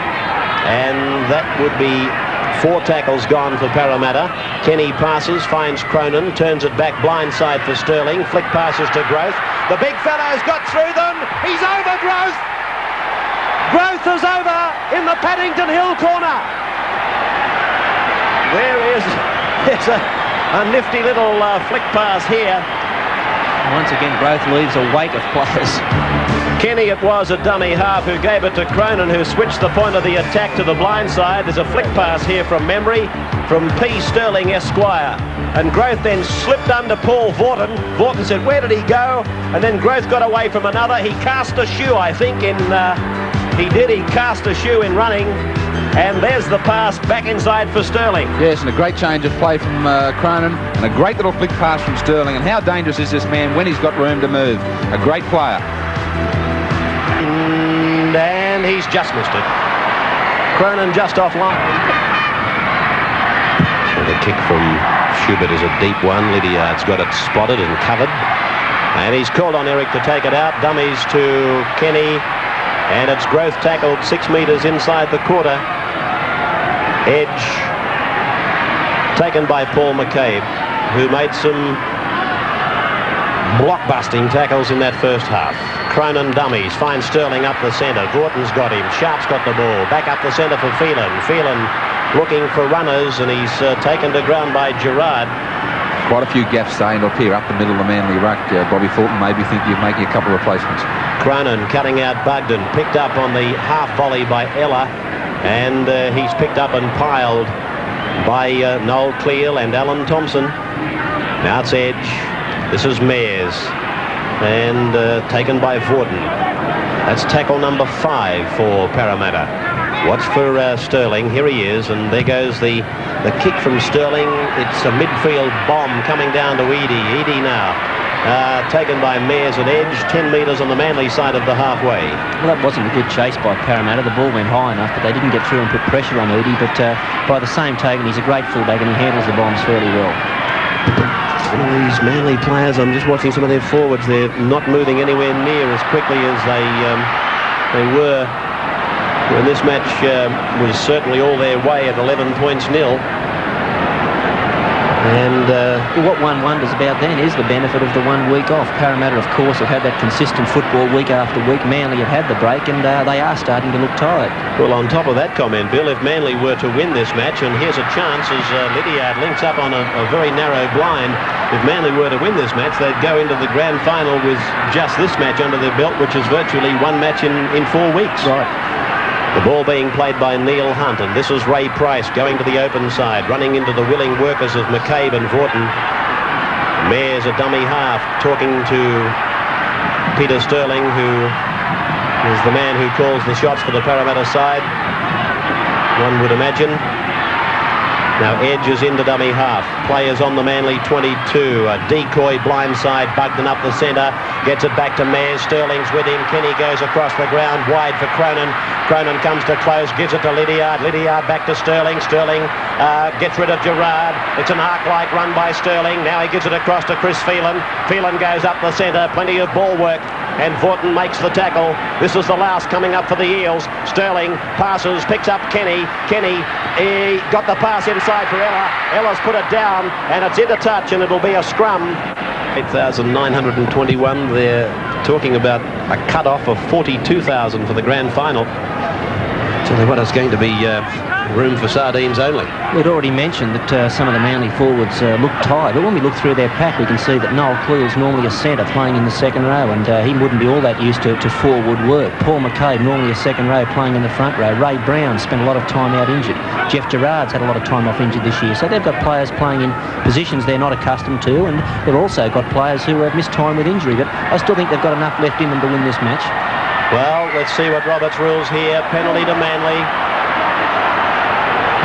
And that would be 4 tackles gone for Parramatta. Kenny passes, finds Cronin, turns it back blindside for Sterling. Flick passes to Growth. The big fellow's got through them. He's over Growth. Growth is over in the Paddington Hill corner. There's a nifty little flick pass here. Once again, Growth leaves a wake of players. Kenny it was, a dummy half, who gave it to Cronin, who switched the point of the attack to the blind side. There's a flick pass here from memory from P. Sterling Esquire. And Growth then slipped under Paul Vorton. Vorton said, where did he go? And then Growth got away from another. He cast a shoe, I think, he cast a shoe in running. And there's the pass back inside for Sterling. Yes, and a great change of play from Cronin, and a great little flick pass from Sterling. And how dangerous is this man when he's got room to move? A great player. And he's just missed it. Cronin just offline. So the kick from Schubert is a deep one. Lydiard's got it spotted and covered. And he's called on Eric to take it out. Dummies to Kenny. And it's Growth tackled 6 metres inside the quarter. Edge taken by Paul McCabe, who made some blockbusting tackles in that first half. Cronin dummies, finds Sterling up the centre. Vorton's got him. Sharp's got the ball. Back up the centre for Phelan. Phelan looking for runners, and he's taken to ground by Gerard. Quite a few gaps starting to appear up the middle of the Manly ruck. Bobby Thornton maybe thinking of making a couple of replacements. Cronin cutting out Bugden, picked up on the half volley by Ella, and he's picked up and piled by Noel Cleal and Alan Thompson. Now it's Edge. This is Mayers, and taken by Vorton. That's tackle number 5 for Parramatta. Watch for Sterling. Here he is, and there goes the kick from Sterling. It's a midfield bomb coming down to Eadie. Eadie now. Taken by Mayers at Edge, 10 metres on the Manly side of the halfway. Well, that wasn't a good chase by Parramatta. The ball went high enough, but they didn't get through and put pressure on Eadie. But by the same token, he's a great fullback and he handles the bombs fairly well. These Manly players, I'm just watching some of their forwards. They're not moving anywhere near as quickly as they were when this match was certainly all their way at 11 points nil. And what one wonders about then is the benefit of the 1 week off. Parramatta, of course, have had that consistent football week after week. Manly have had the break, and they are starting to look tired. Well, on top of that comment, Bill, if Manly were to win this match, and here's a chance as Lydiard links up on a very narrow blind, if Manly were to win this match, they'd go into the grand final with just this match under their belt, which is virtually 1 match in 4 weeks. Right. The ball being played by Neil Hunt, and this is Ray Price going to the open side, running into the willing workers of McCabe and Vorton. Mayer's a dummy half, talking to Peter Sterling, who is the man who calls the shots for the Parramatta side, one would imagine. Now Edge is into dummy half. Players on the Manly 22. A decoy blindside, Bugden up the centre. Gets it back to Mayers. Sterling's with him. Kenny goes across the ground wide for Cronin. Cronin comes to close, gives it to Lydiard. Lydiard back to Sterling. Sterling gets rid of Gerard. It's an arc-like run by Sterling. Now he gives it across to Chris Phelan. Phelan goes up the centre. Plenty of ball work. And Vorton makes the tackle. This is the last coming up for the Eels. Sterling passes, picks up Kenny. Kenny, he got the pass inside for Ella. Ella's put it down, and it's into touch, and it'll be a scrum. 8,921. They're talking about a cut-off of 42,000 for the grand final. Tell you what, it's going to be room for sardines only. We'd already mentioned that some of the Manly forwards look tired, but when we look through their pack, we can see that Noel Clear's normally a centre playing in the second row, and he wouldn't be all that used to forward work. Paul McCabe, normally a second row, playing in the front row. Ray Brown spent a lot of time out injured. Jeff Gerard's had a lot of time off injured this year, so they've got players playing in positions they're not accustomed to, and they've also got players who have missed time with injury, but I still think they've got enough left in them to win this match. Well, let's see what Roberts rules here. Penalty to Manly.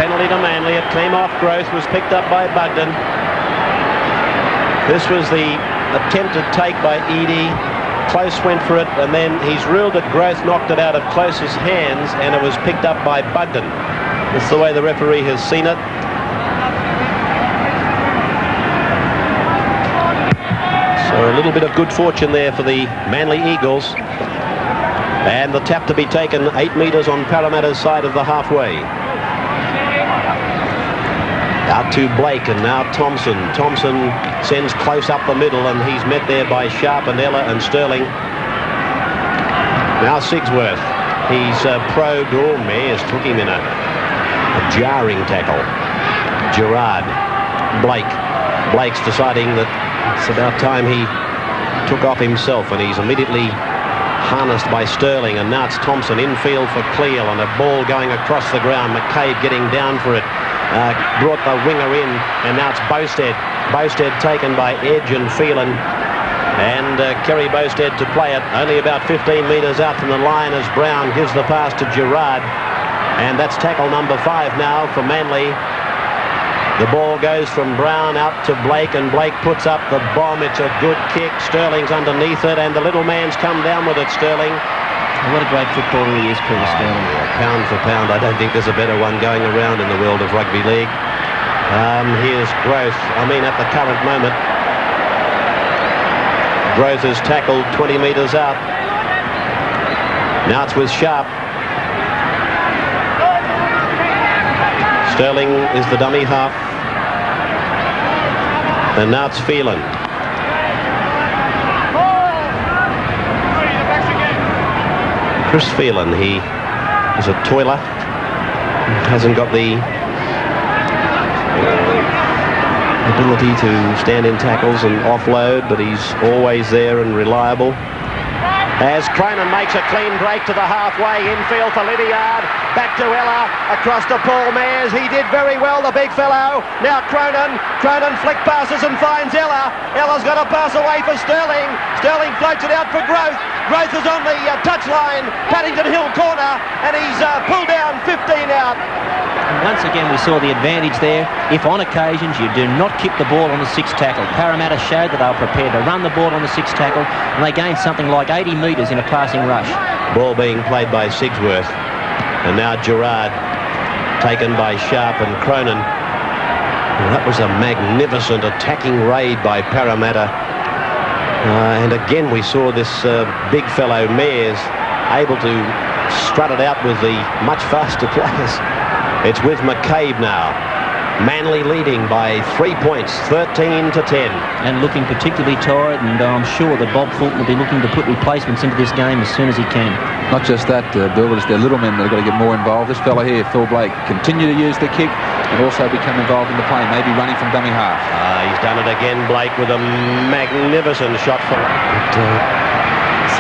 Penalty to Manly. It came off Growth, was picked up by Bugden. This was the attempted take by Eadie. Close went for it, and then he's ruled that Growth knocked it out of Close's hands, and it was picked up by Bugden. That's the way the referee has seen it. So a little bit of good fortune there for the Manly Eagles. And the tap to be taken 8 metres on Parramatta's side of the halfway. Out to Blake, and now Thompson. Thompson sends Close up the middle, and he's met there by Sharp and Ella and Sterling. Now Sigsworth. He's probed. Oh, Mayers took him in a jarring tackle. Gerard. Blake. Blake's deciding that it's about time he took off himself, and he's immediately harnessed by Sterling, and now it's Thompson infield for Cleal, and a ball going across the ground. McCabe getting down for it, brought the winger in, and now it's Bowstead. Bowstead taken by Edge and Phelan, and Kerry Bowstead to play it only about 15 metres out from the line as Brown gives the pass to Gerard, and that's tackle number 5 now for Manly. The ball goes from Brown out to Blake, and Blake puts up the bomb. It's a good kick. Sterling's underneath it, and the little man's come down with it, Sterling. What a great footballer he is, Peter Sterling. Pound for pound, I don't think there's a better one going around in the world of rugby league. Here's Growth. I mean, at the current moment, Growth is tackled 20 metres out. Now it's with Sharp. Sterling is the dummy half. And now it's Phelan. Chris Phelan, he is a toiler. Hasn't got the ability to stand in tackles and offload, but he's always there and reliable. As Cronin makes a clean break to the halfway, infield for Lydiard, back to Ella, across to Paul Mayers. He did very well, the big fellow. Now Cronin flick passes and finds Ella. Ella's got a pass away for Sterling. Sterling floats it out for Growth. Growth is on the touchline, Paddington Hill corner, and he's pulled down 15 out. And once again, we saw the advantage there. If on occasions you do not kick the ball on the 6th tackle, Parramatta showed that they were prepared to run the ball on the 6th tackle, and they gained something like 80 metres in a passing rush. Ball being played by Sigsworth, and now Gerard taken by Sharp and Cronin. Well, that was a magnificent attacking raid by Parramatta. And again, we saw this big fellow Mayers able to strut it out with the much faster players. It's with McCabe now. Manly leading by 3 points, 13 to 10. And looking particularly tired, and I'm sure that Bob Fulton will be looking to put replacements into this game as soon as he can. Not just that, Bill, but it's their little men that have got to get more involved. This fella here, Phil Blake, continue to use the kick and also become involved in the play, maybe running from dummy half. He's done it again, Blake, with a magnificent shot for it.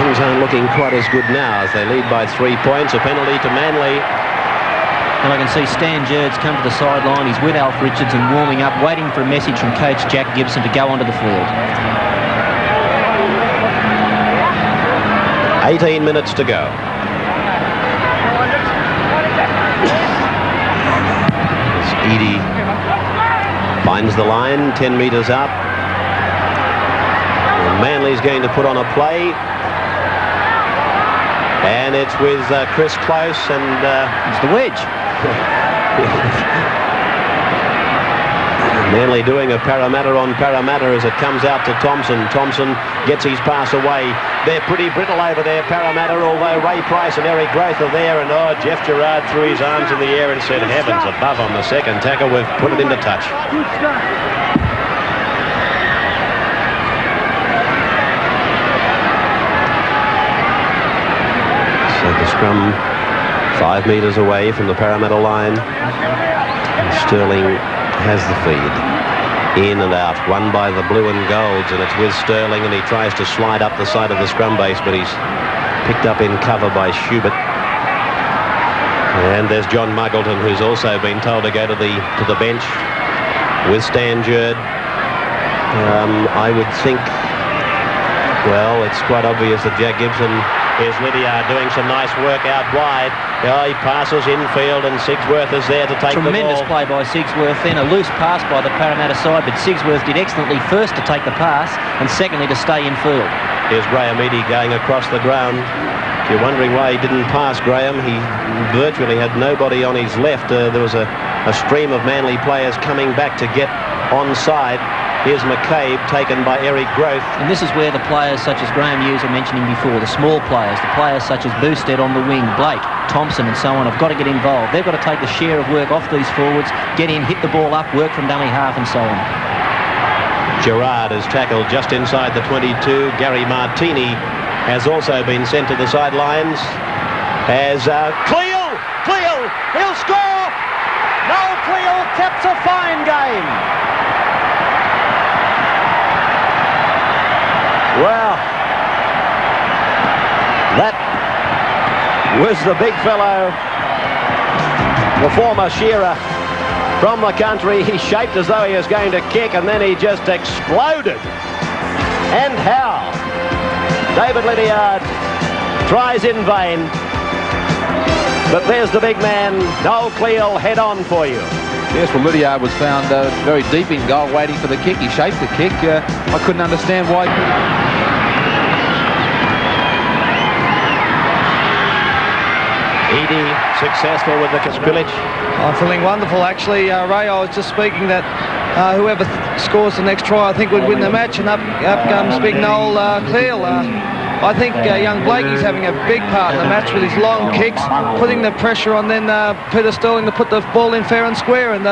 Things aren't looking quite as good now as they lead by 3 points. A penalty to Manly. And I can see Stan Gerds come to the sideline. He's with Alf Richards and warming up, waiting for a message from coach Jack Gibson to go onto the field. 18 minutes to go. As Eadie finds the line, 10 metres out. And Manly's going to put on a play. And it's with Chris Close, and it's the wedge. Manly doing a Parramatta on Parramatta as it comes out to Thompson. Thompson gets his pass away. They're pretty brittle over there, Parramatta, although Ray Price and Eric Growth are there, and Jeff Gerard threw his arms in the air and said, heavens above on the second tackle, we've put it into touch. So the scrum 5 metres away from the Parramatta line. Sterling has the feed. In and out, won by the blue and golds, and it's with Sterling, and he tries to slide up the side of the scrum base, but he's picked up in cover by Schubert. And there's John Muggleton, who's also been told to go to the bench with Stan Jerd. I would think, well, it's quite obvious that Jack Gibson is Lydiard doing some nice work out wide. He passes infield, and Sigsworth is there to take the ball. Tremendous play by Sigsworth then. A loose pass by the Parramatta side, but Sigsworth did excellently first to take the pass and secondly to stay in field. Here's Graham Eadie going across the ground. If you're wondering why he didn't pass Graham, he virtually had nobody on his left. There was a stream of Manly players coming back to get onside. Here's McCabe, taken by Eric Groth. And this is where the players such as Graham Hughes were mentioning before, the small players, the players such as Boosted on the wing, Blake, Thompson and so on, have got to get involved. They've got to take the share of work off these forwards, get in, hit the ball up, work from dummy half and so on. Gerard is tackled just inside the 22. Gary Martini has also been sent to the sidelines. As Cleo, he'll score! Noel Cleo kept a fine game. Well, that was the big fellow, the former shearer from the country. He shaped as though he was going to kick, and then he just exploded. And how? David Lydiard tries in vain. But there's the big man, Noel Cleo, head on for you. Yes, well, Lydiard was found very deep in goal waiting for the kick. He shaped the kick. I couldn't understand why. Eadie successful with the spillage. I'm feeling wonderful, actually. Ray, I was just speaking that whoever scores the next try, I think, would win the match, and up comes big Noel Cleo. I think young Blakey's having a big part in the match with his long kicks, putting the pressure on then Peter Sterling to put the ball in fair and square, and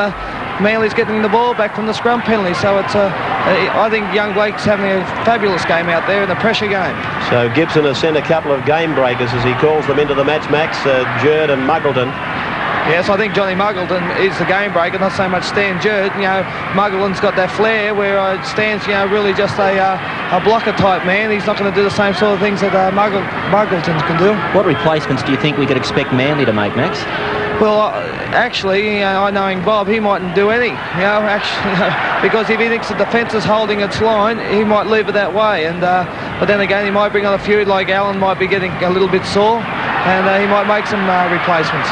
Manly's getting the ball back from the scrum penalty. So it's I think young Blake's having a fabulous game out there in the pressure game. So Gibson has sent a couple of game breakers, as he calls them, into the match, Max, Jerd and Muggleton. Yes, I think Johnny Muggleton is the game breaker, not so much Stan Jerd. Muggleton's got that flair where Stan's, really just a blocker type man. He's not going to do the same sort of things that Muggleton can do. What replacements do you think we could expect Manly to make, Max? Well, actually, I knowing Bob, he mightn't do any. Because if he thinks the defence is holding its line, he might leave it that way. And but then again, he might bring on a few, like Allen might be getting a little bit sore, and he might make some replacements.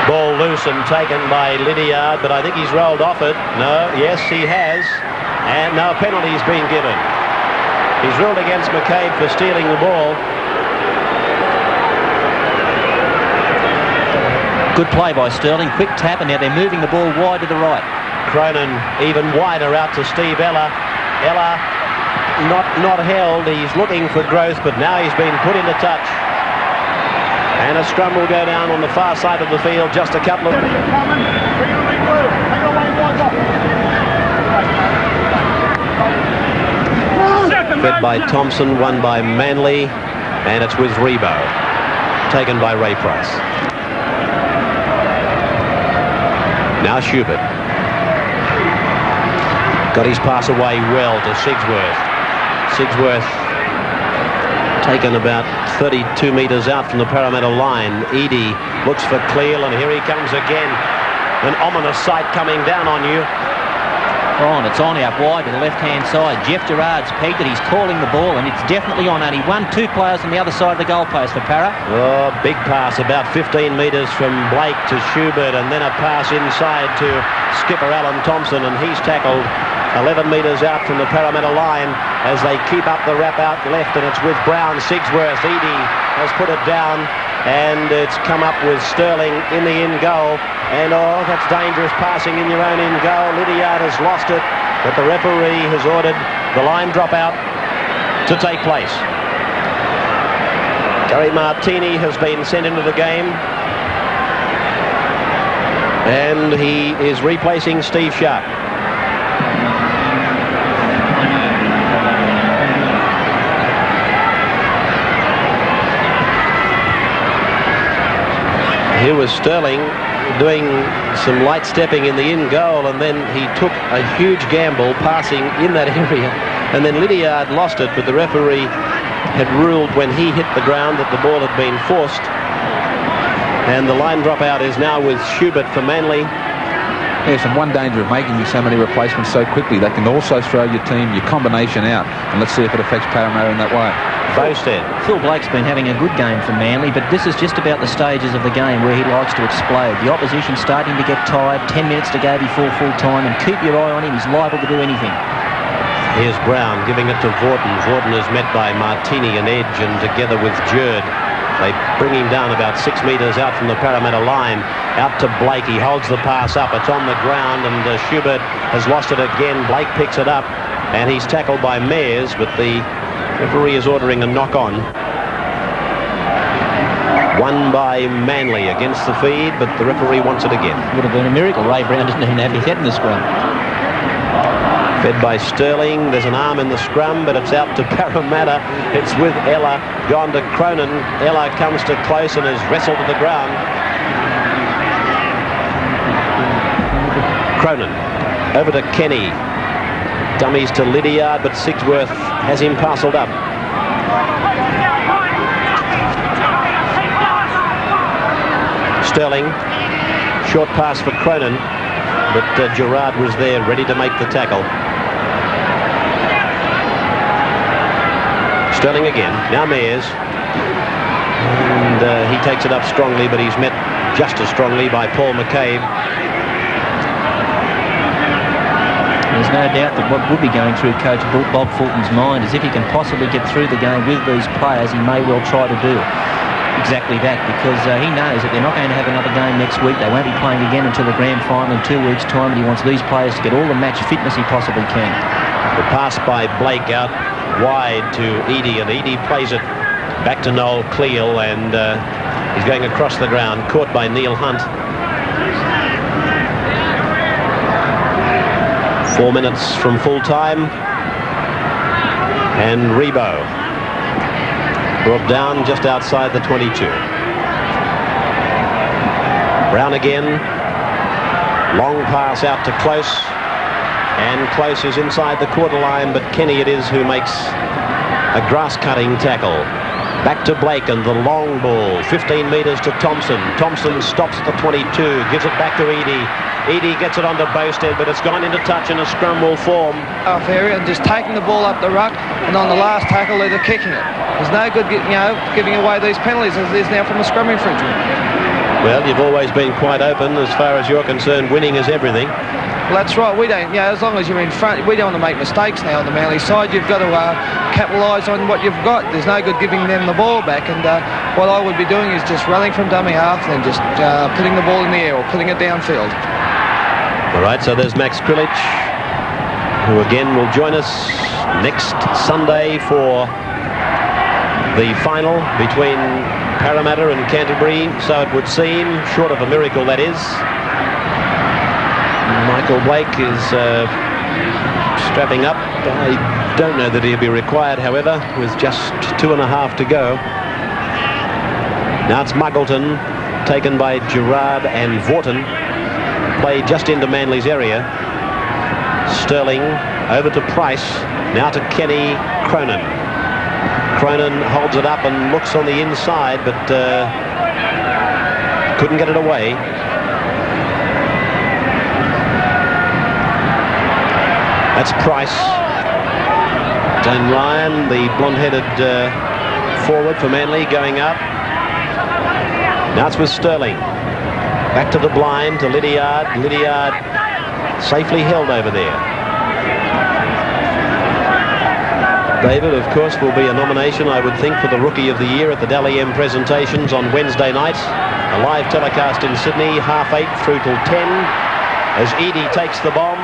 Ball loose and taken by Lydiard, but I think he's rolled off it. No, yes, he has. And no penalty's been given. He's ruled against McCabe for stealing the ball. Good play by Sterling, quick tap, and now they're moving the ball wide to the right. Cronin even wider out to Steve Ella. Ella not held. He's looking for Growth, but now he's been put into touch. And a scrum will go down on the far side of the field, just a couple of... Fed by Thompson, won by Manley, and it's with Rebo, taken by Ray Price. Now Schubert. Got his pass away well to Sigsworth. Sigsworth taken about 32 metres out from the Parramatta line. Eadie looks for Cleal, and here he comes again. An ominous sight coming down on you. Oh, and it's on out wide to the left-hand side. Jeff Gerard's pegged it. He's calling the ball, and it's definitely on. Only 1-2 players on the other side of the goalpost for Parra. Oh, big pass, about 15 metres from Blake to Schubert, and then a pass inside to skipper Alan Thompson, and he's tackled 11 metres out from the Parramatta line as they keep up the wrap out left, and it's with Brown. Sigsworth. Eadie has put it down, and it's come up with Sterling in the in goal. And oh, that's dangerous passing in your own in goal. Lydiard has lost it, but the referee has ordered the line drop out to take place. Gary Martini has been sent into the game, and he is replacing Steve Sharp. was Sterling doing some light stepping in the in goal, and then he took a huge gamble passing in that area, and then Lydiard lost it, but the referee had ruled when he hit the ground that the ball had been forced. And the line drop out is now with Schubert for Manly. Yes, and one danger of making so many replacements so quickly, they can also throw your team, your combination out, and let's see if it affects Parramatta in that way. Bowstead. Phil Blake's been having a good game for Manly, but this is just about the stages of the game where he likes to explode. The opposition's starting to get tired, 10 minutes to go before full time, and keep your eye on him. He's liable to do anything. Here's Brown giving it to Vaughton. Vaughton is met by Martini and Edge, and together with Jerd, they bring him down about 6 metres out from the Parramatta line. Out to Blake. He holds the pass up. It's on the ground, and Schubert has lost it again. Blake picks it up, and he's tackled by Mayers, but the referee is ordering a knock-on. Won by Manly against the feed, but the referee wants it again. Would have been a miracle. Ray Brown didn't even have his head in the scrum. Fed by Sterling. There's an arm in the scrum, but it's out to Parramatta. It's with Ella, gone to Cronin. Ella comes to close and is wrestled to the ground. Cronin over to Kenny. Dummies to Lydiard, but Sigsworth has him parcelled up. Sterling, short pass for Cronin, but Gerard was there ready to make the tackle. Sterling again, now Mayers, and he takes it up strongly, but he's met just as strongly by Paul McCabe. There's no doubt that what would be going through coach Bob Fulton's mind is if he can possibly get through the game with these players, he may well try to do exactly that, because he knows that they're not going to have another game next week. They won't be playing again until the grand final in 2 weeks' time, and he wants these players to get all the match fitness he possibly can. The pass by Blake out wide to Eadie, and Eadie plays it back to Noel Cleal, and he's going across the ground, caught by Neil Hunt. 4 minutes from full time, and Rebo brought down just outside the 22. Brown again, long pass out to Close, and Close is inside the quarter line, but Kenny it is who makes a grass-cutting tackle. Back to Blake, and the long ball, 15 metres to Thompson. Thompson stops at the 22, gives it back to Eadie. Eadie gets it onto Bowstead, but it's gone into touch and a scrum will form. Off area and just taking the ball up the ruck, and on the last tackle they're kicking it. There's no good, giving away these penalties as it is now from a scrum infringement. Well, you've always been quite open as far as you're concerned. Winning is everything. Well, that's right. We don't, as long as you're in front, we don't want to make mistakes now on the Manly side. You've got to capitalise on what you've got. There's no good giving them the ball back, and what I would be doing is just running from dummy half and then just putting the ball in the air or putting it downfield. All right, so there's Max Krilic, who again will join us next Sunday for the final between Parramatta and Canterbury, so it would seem, short of a miracle that is. Michael Blake is strapping up. I don't know that he'll be required, however, with just 2.5 to go. Now it's Muggleton, taken by Gerard and Vaughton. Played just into Manly's area. Sterling over to Price, now to Kenny Cronin. Cronin holds it up and looks on the inside, but couldn't get it away. That's Price. Glenn Ryan, the blonde-headed forward for Manly, going up. Now it's with Sterling. Back to the blind, to Lydiard. Lydiard safely held over there. David, of course, will be a nomination, I would think, for the Rookie of the Year at the Dally M presentations on Wednesday night. A live telecast in Sydney, 8:30 through till 10, as Eadie takes the bomb.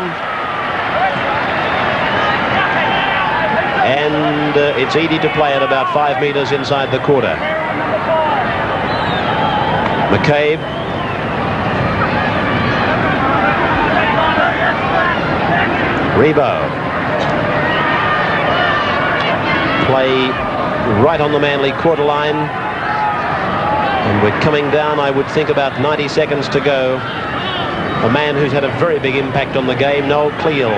And it's Eadie to play at about 5 metres inside the quarter. McCabe. Rebo. Play right on the Manly quarter line. And we're coming down, I would think, about 90 seconds to go. A man who's had a very big impact on the game, Noel Cleal.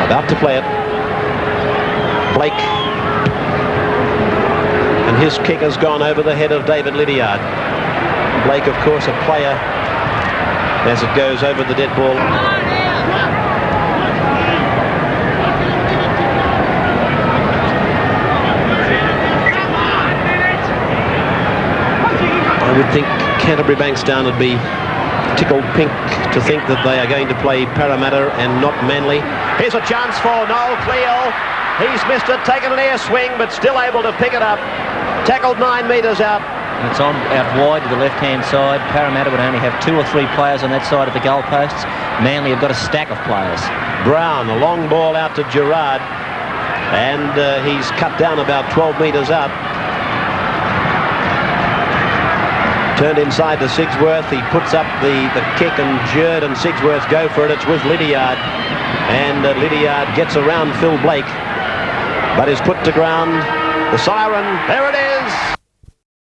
About to play it. Blake. And his kick has gone over the head of David Lydiard. Blake, of course, a player as it goes over the dead ball. I would think Canterbury Bankstown would be tickled pink to think that they are going to play Parramatta and not Manly. Here's a chance for Noel Cleal. He's missed it, taken an air swing, but still able to pick it up. Tackled 9 metres out. And it's on out wide to the left-hand side. Parramatta would only have 2 or 3 players on that side of the goalposts. Manly have got a stack of players. Brown, a long ball out to Gerard. And he's cut down about 12 metres out. Turned inside to Sigsworth. He puts up the kick, and Jerd and Sigsworth go for it. It's with Lydiard. And Lydiard gets around Phil Blake, but is put to ground. The siren, there it is.